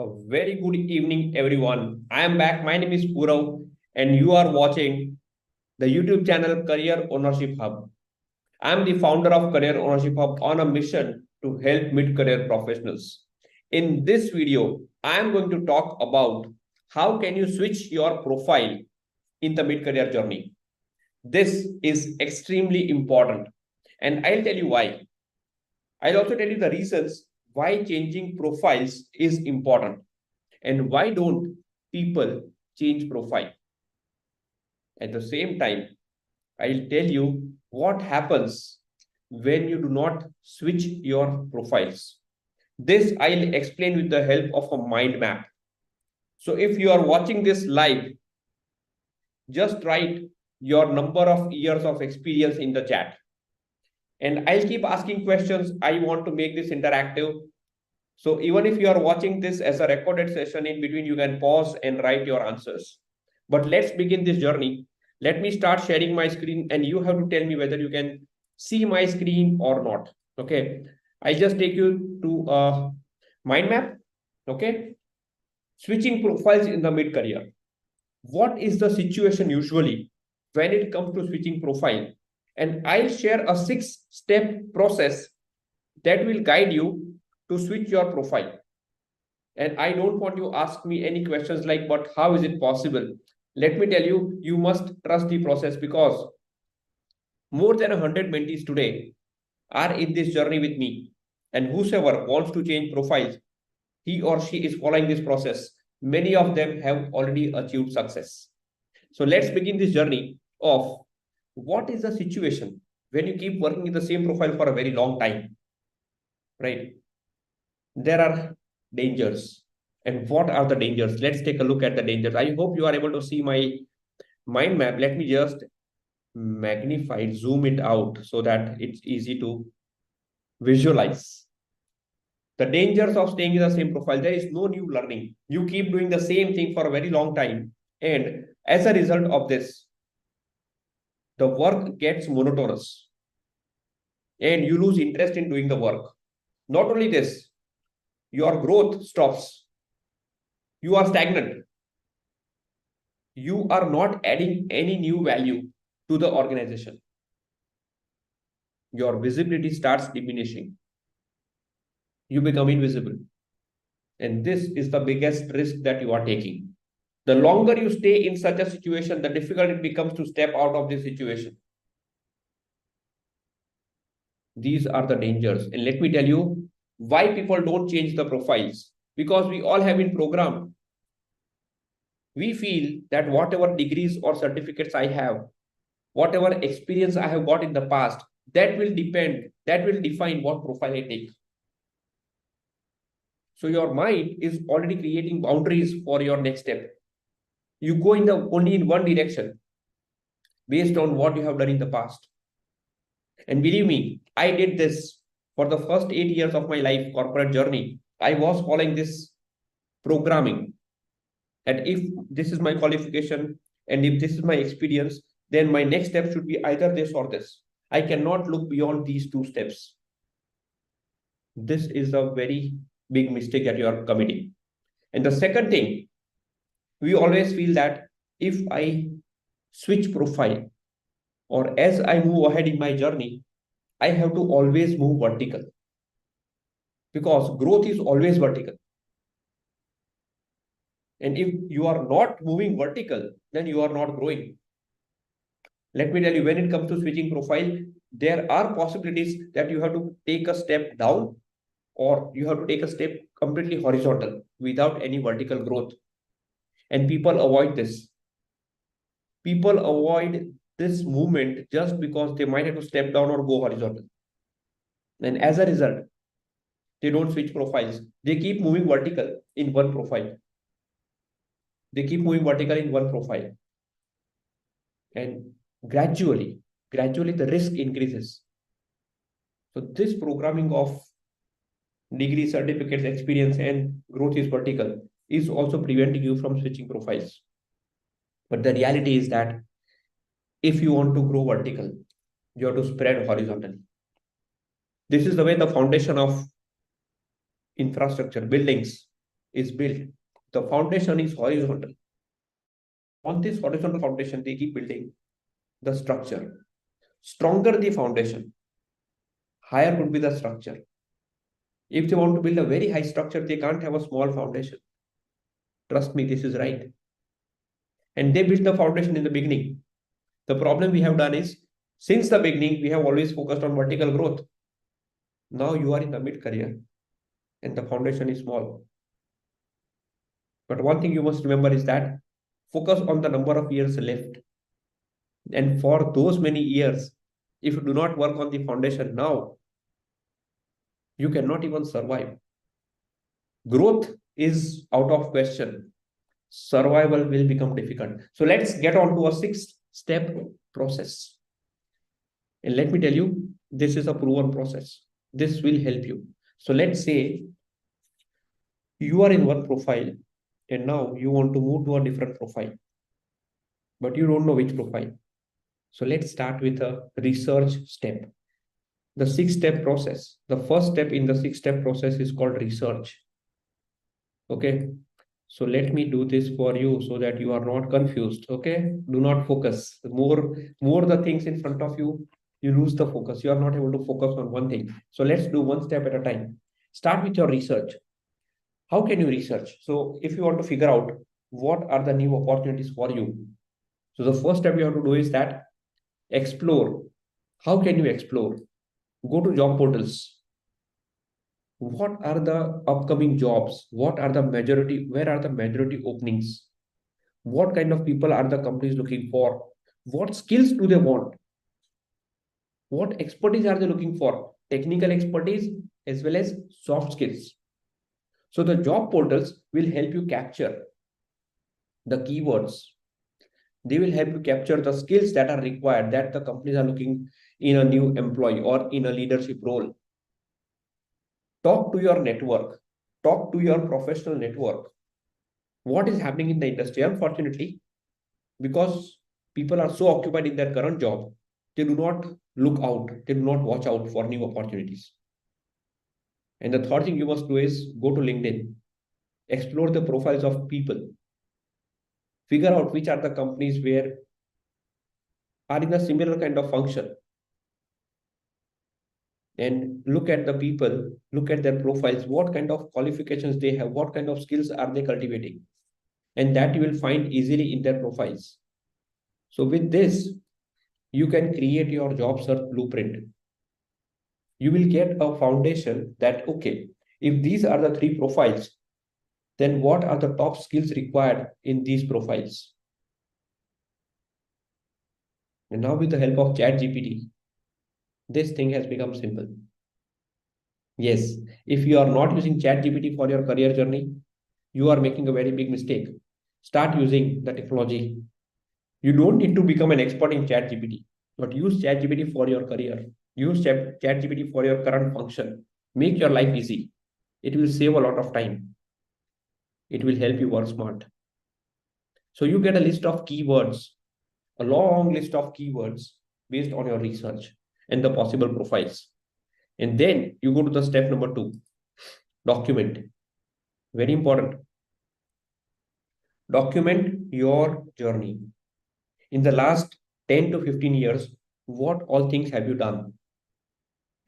A very good evening, everyone. I am back. My name is Purav, and you are watching the YouTube channel Career Ownership Hub. I am the founder of Career Ownership Hub on a mission to help mid-career professionals. In this video, I am going to talk about how can you switch your profile in the mid-career journey. This is extremely important, and I'll tell you why. I'll also tell you the reasons why changing profiles is important and why don't people change profile. At the same time, I'll tell you what happens when you do not switch your profiles. This I'll explain with the help of a mind map. So if you are watching this live, just write your number of years of experience in the chat. And I'll keep asking questions. I want to make this interactive. So even if you are watching this as a recorded session, in between you can pause and write your answers. But let's begin this journey. Let me start sharing my screen and you have to tell me whether you can see my screen or not. Okay. I just take you to a mind map. Okay. Switching profiles in the mid-career. What is the situation usually when it comes to switching profile? And I'll share a 6-step process that will guide you to switch your profile. And I don't want you to ask me any questions like, but how is it possible? Let me tell you, you must trust the process because more than 100 mentees today are in this journey with me. And whosoever wants to change profiles, he or she is following this process. Many of them have already achieved success. So let's begin this journey of what is the situation when you keep working in the same profile for a very long time, right? There are dangers. And what are the dangers? Let's take a look at the dangers. I hope you are able to see my mind map. Let me just magnify, zoom it out so that it's easy to visualize. The dangers of staying in the same profile, there is no new learning. You keep doing the same thing for a very long time. And as a result of this, the work gets monotonous and you lose interest in doing the work. Not only this, your growth stops. You are stagnant. You are not adding any new value to the organization. Your visibility starts diminishing. You become invisible. And this is the biggest risk that you are taking. The longer you stay in such a situation, the difficult it becomes to step out of this situation. These are the dangers. And let me tell you why people don't change the profiles. Because we all have been programmed. We feel that whatever degrees or certificates I have, whatever experience I have got in the past, that will define what profile I take. So your mind is already creating boundaries for your next step. You go only in one direction based on what you have done in the past. And believe me, I did this for the first 8 years of my life corporate journey. I was following this programming. And if this is my qualification and if this is my experience, then my next step should be either this or this. I cannot look beyond these 2 steps. This is a very big mistake that you are committing. And the second thing, we always feel that if I switch profile or as I move ahead in my journey, I have to always move vertical because growth is always vertical. And if you are not moving vertical, then you are not growing. Let me tell you, when it comes to switching profile, there are possibilities that you have to take a step down or you have to take a step completely horizontal without any vertical growth. And people avoid this. People avoid this movement just because they might have to step down or go horizontal. And as a result, they don't switch profiles. They keep moving vertical in one profile. They keep moving vertical in one profile. And gradually the risk increases. So this programming of degree, certificates, experience, and growth is vertical is also preventing you from switching profiles. But the reality is that if you want to grow vertical, you have to spread horizontally. This is the way the foundation of infrastructure, buildings, is built, the foundation is horizontal. On this horizontal foundation, they keep building the structure. Stronger the foundation, higher would be the structure. If they want to build a very high structure, they can't have a small foundation. Trust me, this is right. And they built the foundation in the beginning. The problem we have done is, since the beginning, we have always focused on vertical growth. Now you are in the mid career and the foundation is small. But one thing you must remember is that focus on the number of years left. And for those many years, if you do not work on the foundation now, you cannot even survive. Growth is out of question. Survival will become difficult. So let's get on to a 6-step process. And let me tell you, this is a proven process. This will help you. So let's say you are in one profile and now you want to move to a different profile, but you don't know which profile. So let's start with a research step. The 6-step process. The first step in the 6-step process is called research. Okay. So let me do this for you so that you are not confused. Okay. Do not focus. More the things in front of you, you lose the focus. You are not able to focus on one thing. So let's do one step at a time. Start with your research. How can you research? So if you want to figure out what are the new opportunities for you, so the first step you have to do is that explore. How can you explore? Go to job portals. What are the upcoming jobs? What are the majority? Where are the majority openings? What kind of people are the companies looking for? What skills do they want? What expertise are they looking for? Technical expertise as well as soft skills. So the job portals will help you capture the keywords. They will help you capture the skills that are required that the companies are looking in a new employee or in a leadership role. Talk to your network. Talk to your professional network. What is happening in the industry? Unfortunately, because people are so occupied in their current job, they do not look out, they do not watch out for new opportunities. And the third thing you must do is go to LinkedIn, explore the profiles of people, figure out which are the companies where are in a similar kind of function, and look at the people, look at their profiles, what kind of qualifications they have, what kind of skills are they cultivating, and that you will find easily in their profiles. So with this, you can create your job search blueprint. You will get a foundation that, okay, if these are the 3 profiles, then what are the top skills required in these profiles? And now with the help of ChatGPT, this thing has become simple. Yes, if you are not using ChatGPT for your career journey, you are making a very big mistake. Start using the technology. You don't need to become an expert in ChatGPT, but use ChatGPT for your career. Use ChatGPT for your current function. Make your life easy. It will save a lot of time. It will help you work smart. So you get a list of keywords, a long list of keywords based on your research and the possible profiles. And then you go to the step number 2, document. Very important. Document your journey. In the last 10 to 15 years, what all things have you done?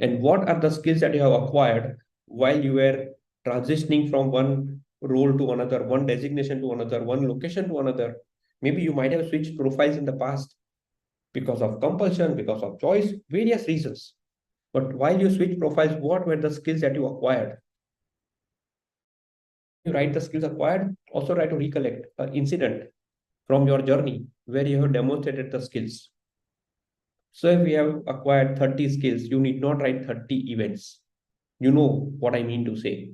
And what are the skills that you have acquired while you were transitioning from one role to another, one designation to another, one location to another? Maybe you might have switched profiles in the past because of compulsion, because of choice, various reasons. But while you switch profiles, what were the skills that you acquired? You write the skills acquired, also try to recollect an incident from your journey where you have demonstrated the skills. So if you have acquired 30 skills, you need not write 30 events. You know what I mean to say.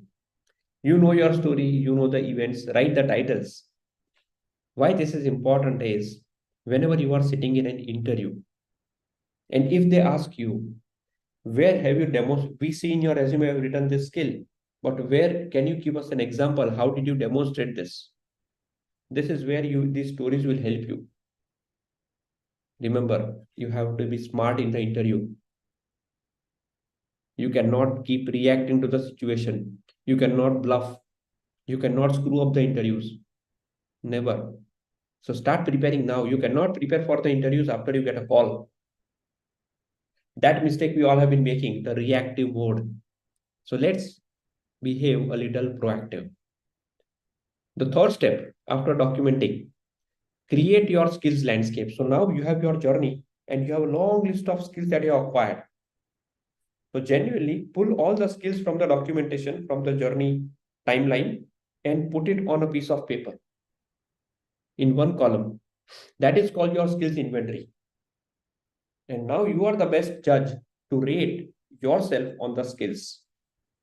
You know your story, you know the events, write the titles. Why this is important is whenever you are sitting in an interview, and if they ask you, where have you demonstrated? We see in your resume you have written this skill, but where can you give us an example? How did you demonstrate this? This is where these stories will help you. Remember, you have to be smart in the interview. You cannot keep reacting to the situation. You cannot bluff. You cannot screw up the interviews. Never. So start preparing now. You cannot prepare for the interviews after you get a call. That mistake we all have been making, the reactive mode. So let's behave a little proactive. The third step after documenting, create your skills landscape. So now you have your journey and you have a long list of skills that you have acquired. So genuinely pull all the skills from the documentation, from the journey timeline, and put it on a piece of paper in one column. That is called your skills inventory. And now you are the best judge to rate yourself on the skills.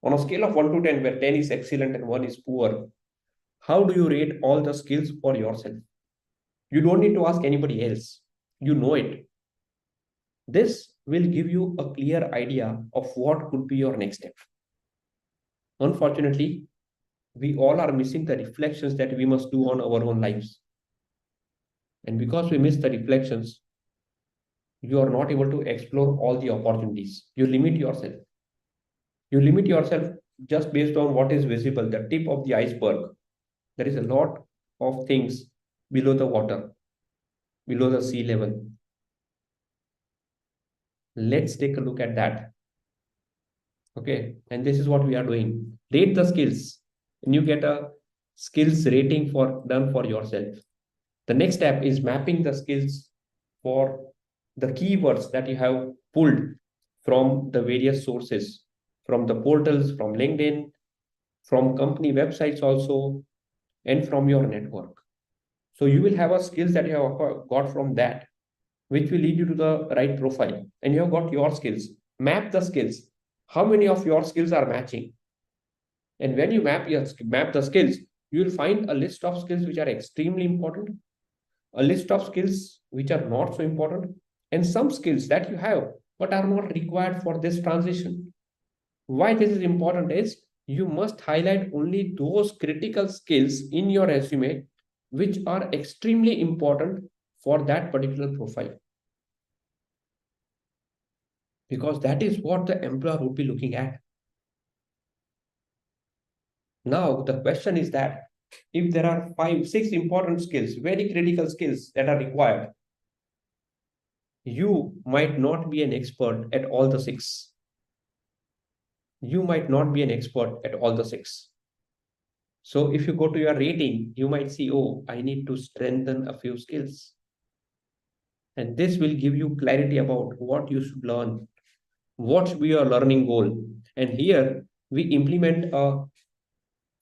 On a scale of 1 to 10, where 10 is excellent and 1 is poor, how do you rate all the skills for yourself? You don't need to ask anybody else. You know it. This will give you a clear idea of what could be your next step. Unfortunately, we all are missing the reflections that we must do on our own lives. And because we miss the reflections, you are not able to explore all the opportunities. You limit yourself. You limit yourself just based on what is visible, the tip of the iceberg. There is a lot of things below the water, below the sea level. Let's take a look at that. Okay, and this is what we are doing. Rate the skills, and you get a skills rating for done for yourself. The next step is mapping the skills for the keywords that you have pulled from the various sources, from the portals, from LinkedIn, from company websites also, and from your network. So you will have a skills that you have got from that, which will lead you to the right profile. And you have got your skills. Map the skills. How many of your skills are matching? And when you map the skills, you will find a list of skills which are extremely important, a list of skills which are not so important, and some skills that you have but are not required for this transition. Why this is important is you must highlight only those critical skills in your resume which are extremely important for that particular profile. Because that is what the employer would be looking at. Now, the question is that if there are 5, 6 important skills, very critical skills that are required, you might not be an expert at all the 6. You might not be an expert at all the 6. So if you go to your rating, you might see, oh, I need to strengthen a few skills. And this will give you clarity about what you should learn, what should be your learning goal. And here we implement a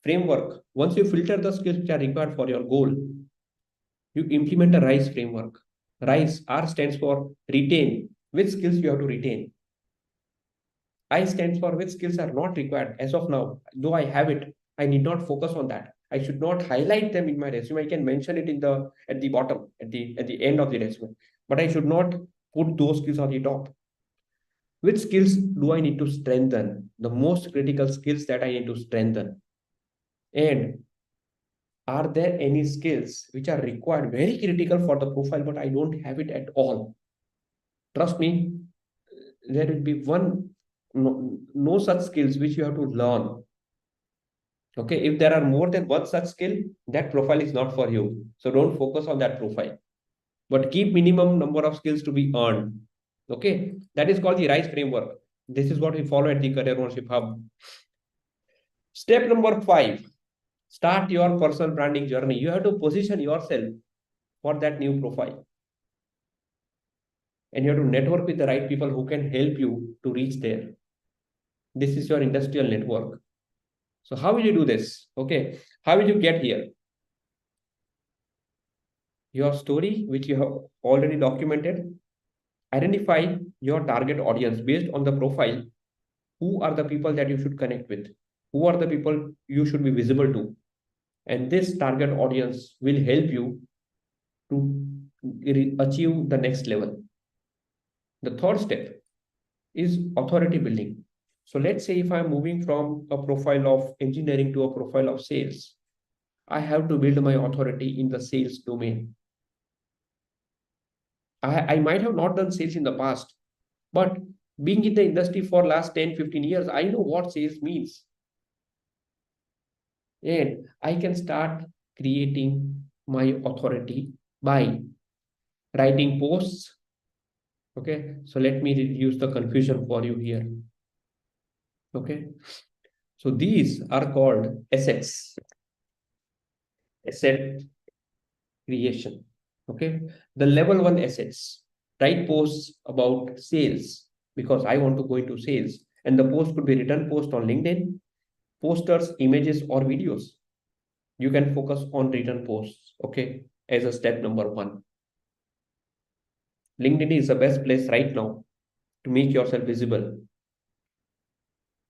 framework. Once you filter the skills which are required for your goal, you implement a RISE framework. RISE, R stands for retain. Which skills you have to retain? I stands for which skills are not required as of now. Though I have it, I need not focus on that. I should not highlight them in my resume. I can mention it in the at the bottom, at the end of the resume. But I should not put those skills on the top. Which skills do I need to strengthen? The most critical skills that I need to strengthen. And are there any skills which are required, very critical for the profile, but I don't have it at all? Trust me, there will be no such skills which you have to learn. Okay, if there are more than one such skill, that profile is not for you. So don't focus on that profile. But keep minimum number of skills to be earned. Okay, that is called the RISE framework. This is what we follow at the Career Ownership Hub. Step number 5, start your personal branding journey. You have to position yourself for that new profile. And you have to network with the right people who can help you to reach there. This is your industrial network. So how will you do this? Okay, how will you get here? Your story, which you have already documented, identify your target audience based on the profile. Who are the people that you should connect with? Who are the people you should be visible to? And this target audience will help you to achieve the next level. The third step is authority building. So let's say if I'm moving from a profile of engineering to a profile of sales, I have to build my authority in the sales domain. I might have not done sales in the past, but being in the industry for last 10, 15 years, I know what sales means. And I can start creating my authority by writing posts. Okay, so let me reduce the confusion for you here. Okay, so these are called assets, asset creation. Okay, the level one assets, write posts about sales because I want to go into sales, and the post could be written post on LinkedIn, posters, images, or videos. You can focus on written posts. Okay, as a step number one. LinkedIn is the best place right now to make yourself visible.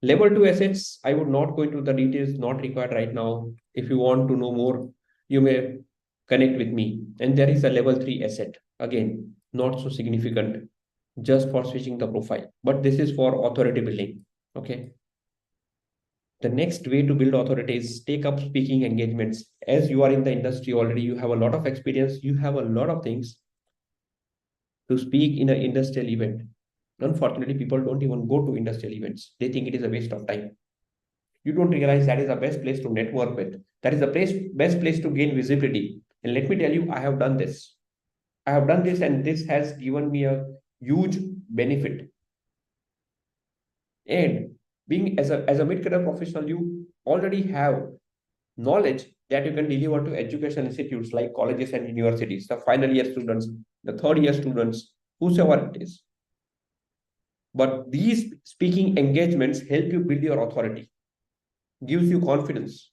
Level 2 assets, I would not go into the details, not required right now. If you want to know more, you may connect with me. And there is a level 3 asset. Again, not so significant, just for switching the profile. But this is for authority building. Okay. The next way to build authority is take up speaking engagements. As you are in the industry already, you have a lot of experience, you have a lot of things to speak in an industrial event. Unfortunately, people don't even go to industrial events. They think it is a waste of time. You don't realize that is the best place to network with. That is the best place to gain visibility. And let me tell you, I have done this. I have done this, and this has given me a huge benefit. And being as a mid-career professional, you already have knowledge that you can deliver to education institutes like colleges and universities, the final year students, the third year students, whosoever it is. But these speaking engagements help you build your authority, gives you confidence,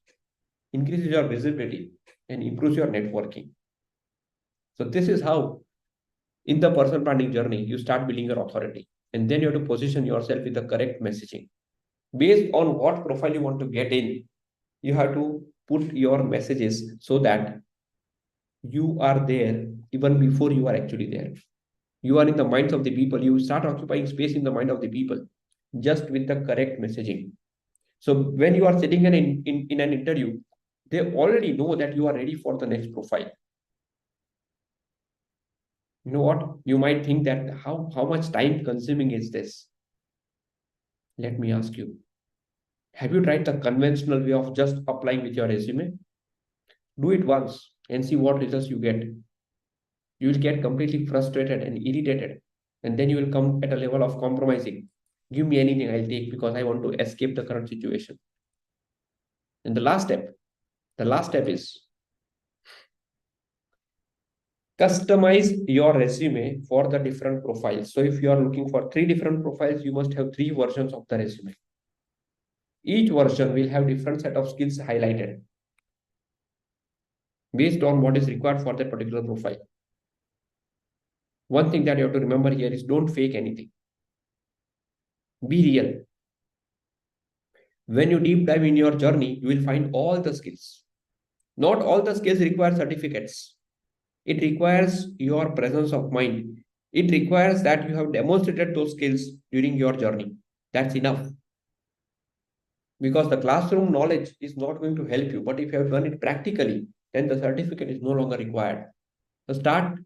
increases your visibility, and improves your networking. So this is how in the personal branding journey, you start building your authority. And then you have to position yourself with the correct messaging. Based on what profile you want to get in, you have to put your messages so that you are there even before you are actually there. You are in the minds of the people. You start occupying space in the mind of the people just with the correct messaging. So when you are sitting in an interview, they already know that you are ready for the next profile. You know what? You might think that how much time consuming is this? Let me ask you. Have you tried the conventional way of just applying with your resume? Do it once and see what results you get. You will get completely frustrated and irritated. And then you will come at a level of compromising. Give me anything I'll take because I want to escape the current situation. And the last step is customize your resume for the different profiles. So if you are looking for three different profiles, you must have three versions of the resume. Each version will have different set of skills highlighted based on what is required for that particular profile. One thing that you have to remember here is don't fake anything. Be real. When you deep dive in your journey, you will find all the skills. Not all the skills require certificates. It requires your presence of mind. It requires that you have demonstrated those skills during your journey. That's enough. Because the classroom knowledge is not going to help you. But if you have done it practically, then the certificate is no longer required. So start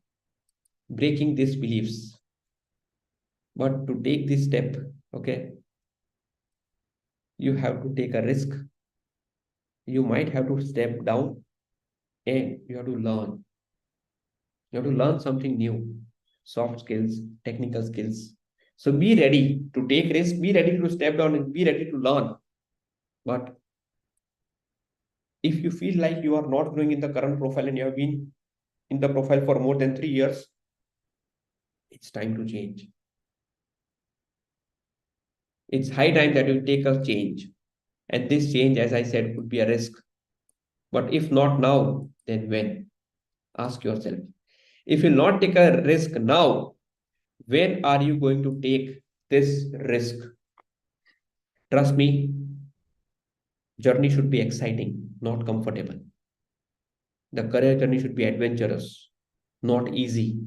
breaking these beliefs. But to take this step, okay, you have to take a risk. You might have to step down and you have to learn. You have to learn something new, soft skills, technical skills. So be ready to take risk, be ready to step down and be ready to learn. But if you feel like you are not growing in the current profile and you have been in the profile for more than 3 years, it's time to change. It's high time that you take a change. And this change, as I said, could be a risk. But if not now, then when? Ask yourself. If you not take a risk now, when are you going to take this risk? Trust me, journey should be exciting, not comfortable. The career journey should be adventurous, not easy.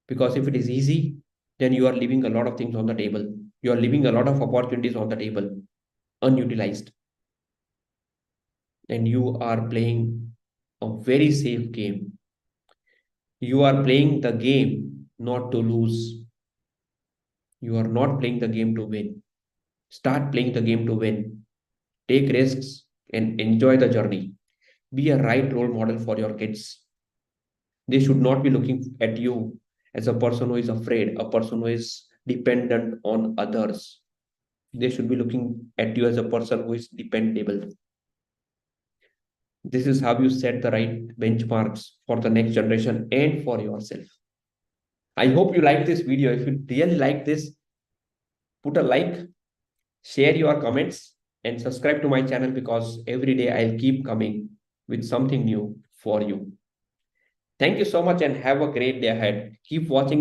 Because if it is easy, then you are leaving a lot of things on the table. You are leaving a lot of opportunities on the table, unutilized. And you are playing a very safe game. You are playing the game not to lose. You are not playing the game to win. Start playing the game to win. Take risks, and enjoy the journey. Be a right role model for your kids. They should not be looking at you as a person who is afraid, a person who is dependent on others. They should be looking at you as a person who is dependable. This is how you set the right benchmarks for the next generation and for yourself. I hope you like this video. If you really like this, put a like, share your comments, and subscribe to my channel because every day I'll keep coming with something new for you. Thank you so much and have a great day ahead. Keep watching